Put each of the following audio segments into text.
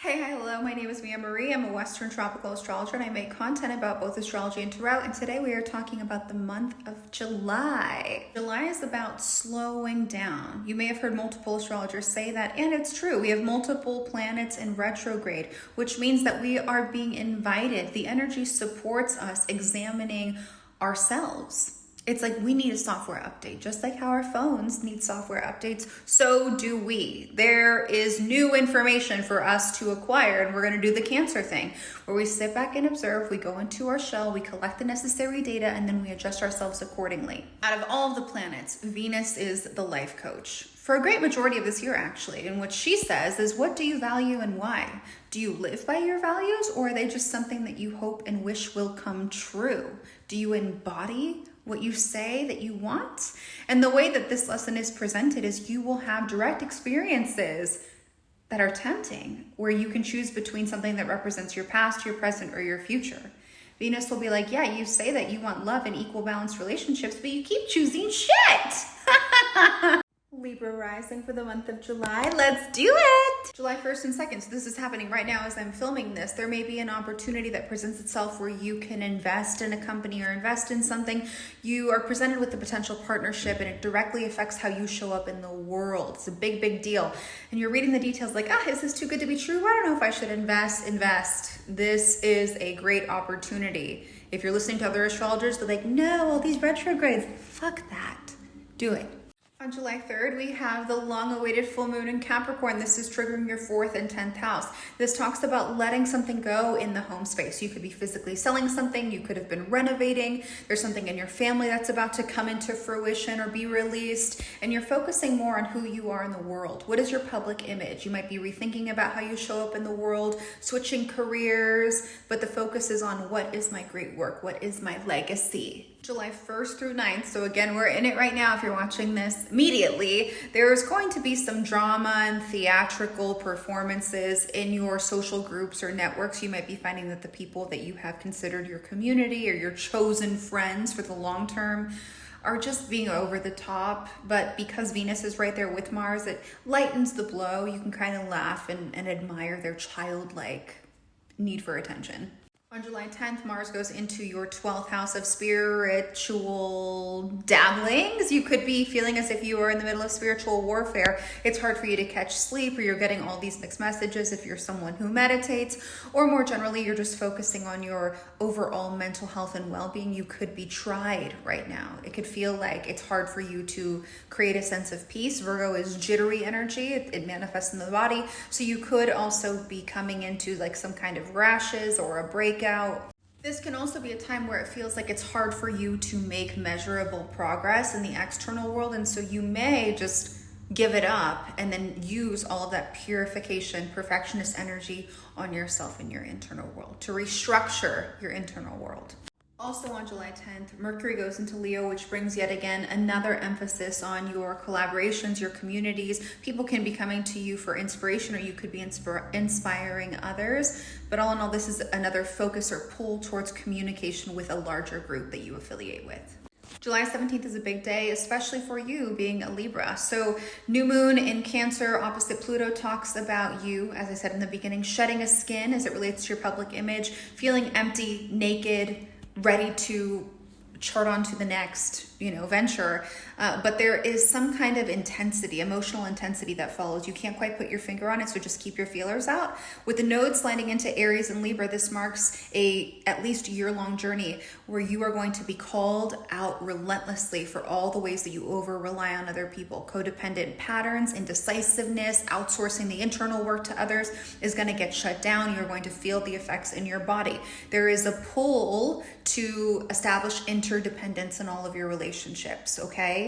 Hey, hi, hello. My name is Mia Marie. I'm a Western tropical astrologer and I make content about both astrology and tarot. And today we are talking about the month of July. July is about slowing down. You may have heard multiple astrologers say that, and it's true. We have multiple planets in retrograde, which means that we are being invited. The energy supports us examining ourselves. It's like we need a software update, just like how our phones need software updates, so do we. There is new information for us to acquire, and we're going to do the Cancer thing, where we sit back and observe, we go into our shell, we collect the necessary data, and then we adjust ourselves accordingly. Out of all of the planets, Venus is the life coach. For a great majority of this year, actually, and what she says is, what do you value and why? Do you live by your values, or are they just something that you hope and wish will come true? Do you embody what you say that you want? And the way that this lesson is presented is you will have direct experiences that are tempting, where you can choose between something that represents your past, your present, or your future. Venus will be like, yeah, you say that you want love and equal balanced relationships, but you keep choosing shit. Libra rising for the month of July. Let's do it! July 1st and 2nd. So this is happening right now as I'm filming this. There may be an opportunity that presents itself where you can invest in a company or invest in something. You are presented with a potential partnership and it directly affects how you show up in the world. It's a big, big deal. And you're reading the details like, is this too good to be true? I don't know if I should invest. This is a great opportunity. If you're listening to other astrologers, they're like, no, all these retrogrades. Fuck that. Do it. On July 3rd, we have the long-awaited full moon in Capricorn. This is triggering your 4th and 10th house. This talks about letting something go in the home space. You could be physically selling something. You could have been renovating. There's something in your family that's about to come into fruition or be released. And you're focusing more on who you are in the world. What is your public image? You might be rethinking about how you show up in the world, switching careers, but the focus is on what is my great work? What is my legacy? July 1st through 9th. So again, we're in it right now. If you're watching this immediately, there's going to be some drama and theatrical performances in your social groups or networks. You might be finding that the people that you have considered your community or your chosen friends for the long term are just being over the top. But because Venus is right there with Mars, it lightens the blow. You can kind of laugh and admire their childlike need for attention. On July 10th, Mars goes into your 12th house of spiritual dabblings. You could be feeling as if you are in the middle of spiritual warfare. It's hard for you to catch sleep, or you're getting all these mixed messages if you're someone who meditates, or more generally, you're just focusing on your overall mental health and well-being. You could be tried right now. It could feel like it's hard for you to create a sense of peace. Virgo is jittery energy. It manifests in the body. So you could also be coming into like some kind of rashes or a breakout. This can also be a time where it feels like it's hard for you to make measurable progress in the external world, and so you may just give it up and then use all of that purification, perfectionist energy on yourself and your internal world to restructure your internal world. Also on July 10th, Mercury goes into Leo, which brings yet again another emphasis on your collaborations, your communities. People can be coming to you for inspiration, or you could be inspiring others. But all in all, this is another focus or pull towards communication with a larger group that you affiliate with. July 17th is a big day, especially for you being a Libra. So new moon in Cancer opposite Pluto talks about you, as I said in the beginning, shedding a skin as it relates to your public image, feeling empty, naked, ready to chart on to the next, venture. But there is some kind of intensity, emotional intensity that follows. You can't quite put your finger on it, so just keep your feelers out. With the node sliding into Aries and Libra, this marks a at least year-long journey where you are going to be called out relentlessly for all the ways that you over-rely on other people. Codependent patterns, indecisiveness, outsourcing the internal work to others is going to get shut down. You're going to feel the effects in your body. There is a pull to establish interdependence in all of your relationships, okay?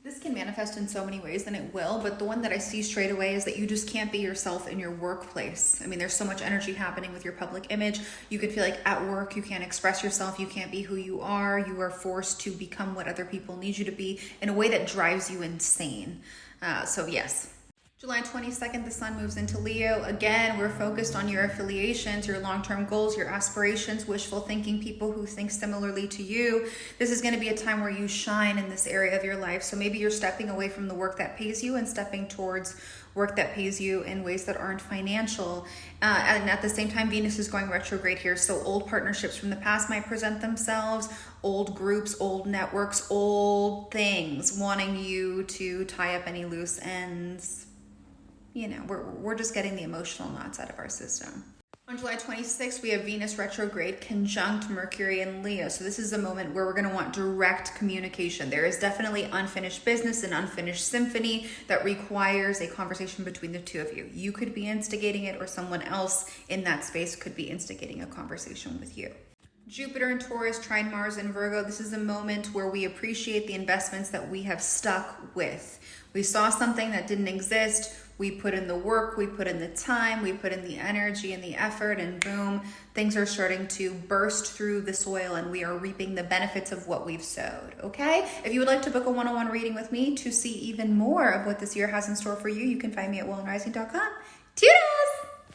This can manifest in so many ways, and it will, but the one that I see straight away is that you just can't be yourself in your workplace. I mean, there's so much energy happening with your public image. You could feel like at work, you can't express yourself, you can't be who you are forced to become what other people need you to be in a way that drives you insane. So yes. July 22nd, the sun moves into Leo. Again, we're focused on your affiliations, your long-term goals, your aspirations, wishful thinking, people who think similarly to you. This is going to be a time where you shine in this area of your life. So maybe you're stepping away from the work that pays you and stepping towards work that pays you in ways that aren't financial. And at the same time, Venus is going retrograde here. So old partnerships from the past might present themselves, old groups, old networks, old things wanting you to tie up any loose ends. You know, we're just getting the emotional knots out of our system. On July 26th, we have Venus retrograde conjunct Mercury in Leo. So this is a moment where we're going to want direct communication. There is definitely unfinished business and unfinished symphony that requires a conversation between the two of you. You could be instigating it, or someone else in that space could be instigating a conversation with you. Jupiter in Taurus, trine Mars in Virgo. This is a moment where we appreciate the investments that we have stuck with. We saw something that didn't exist. We put in the work, we put in the time, we put in the energy and the effort, and boom, things are starting to burst through the soil and we are reaping the benefits of what we've sowed, okay? If you would like to book a one-on-one reading with me to see even more of what this year has in store for you, you can find me at willandrising.com. Toodles!